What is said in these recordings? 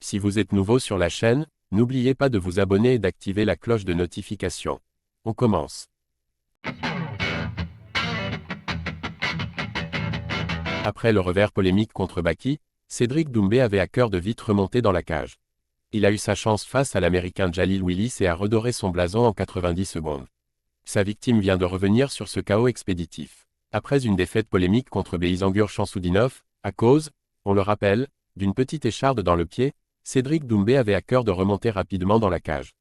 Si vous êtes nouveau sur la chaîne, n'oubliez pas de vous abonner et d'activer la cloche de notification. On commence. Après le revers polémique contre Baki, Cédric Doumbé avait à cœur de vite remonter dans la cage. Il a eu sa chance face à l'Américain Jalil Willis et a redoré son blason en 90 secondes. Sa victime vient de revenir sur ce chaos expéditif. Après une défaite polémique contre Beizangur Chamsoudinov, à cause, on le rappelle, d'une petite écharde dans le pied, Cédric Doumbé avait à cœur de remonter rapidement dans la cage.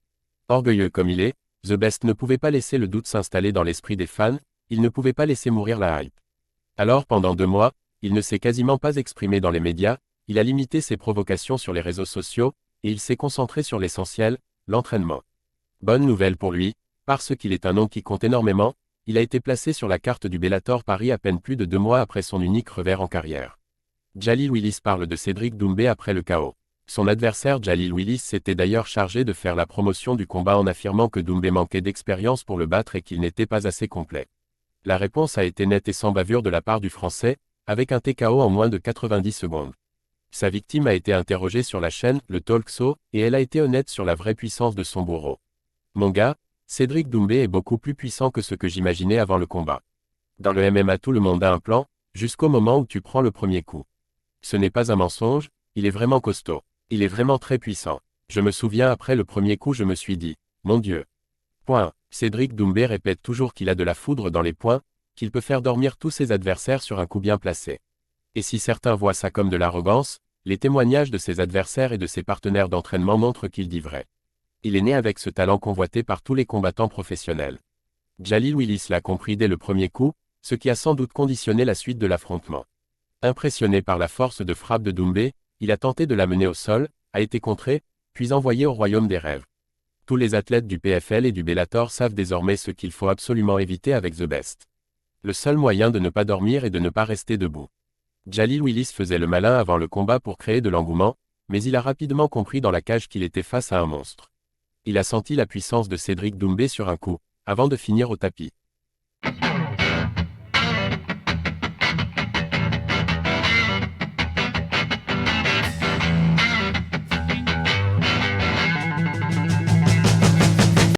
Orgueilleux comme il est, The Best ne pouvait pas laisser le doute s'installer dans l'esprit des fans, il ne pouvait pas laisser mourir la hype. Alors pendant 2 mois, il ne s'est quasiment pas exprimé dans les médias, il a limité ses provocations sur les réseaux sociaux, et il s'est concentré sur l'essentiel, l'entraînement. Bonne nouvelle pour lui, parce qu'il est un nom qui compte énormément, il a été placé sur la carte du Bellator Paris à peine plus de 2 mois après son unique revers en carrière. Jalil Willis parle de Cédric Doumbé après le chaos. Son adversaire Jalil Willis s'était d'ailleurs chargé de faire la promotion du combat en affirmant que Doumbé manquait d'expérience pour le battre et qu'il n'était pas assez complet. La réponse a été nette et sans bavure de la part du Français, avec un TKO en moins de 90 secondes. Sa victime a été interrogée sur la chaîne, le Talk Show, et elle a été honnête sur la vraie puissance de son bourreau. Mon gars, Cédric Doumbé est beaucoup plus puissant que ce que j'imaginais avant le combat. Dans le MMA tout le monde a un plan, jusqu'au moment où tu prends le premier coup. Ce n'est pas un mensonge, il est vraiment costaud. Il est vraiment très puissant. Je me souviens après le premier coup je me suis dit, mon Dieu. Point. Cédric Doumbé répète toujours qu'il a de la foudre dans les poings, qu'il peut faire dormir tous ses adversaires sur un coup bien placé. Et si certains voient ça comme de l'arrogance, les témoignages de ses adversaires et de ses partenaires d'entraînement montrent qu'il dit vrai. Il est né avec ce talent convoité par tous les combattants professionnels. Jalil Willis l'a compris dès le premier coup, ce qui a sans doute conditionné la suite de l'affrontement. Impressionné par la force de frappe de Doumbé, il a tenté de l'amener au sol, a été contré, puis envoyé au royaume des rêves. Tous les athlètes du PFL et du Bellator savent désormais ce qu'il faut absolument éviter avec The Best. Le seul moyen de ne pas dormir est de ne pas rester debout. Jalil Willis faisait le malin avant le combat pour créer de l'engouement, mais il a rapidement compris dans la cage qu'il était face à un monstre. Il a senti la puissance de Cédric Doumbé sur un coup, avant de finir au tapis.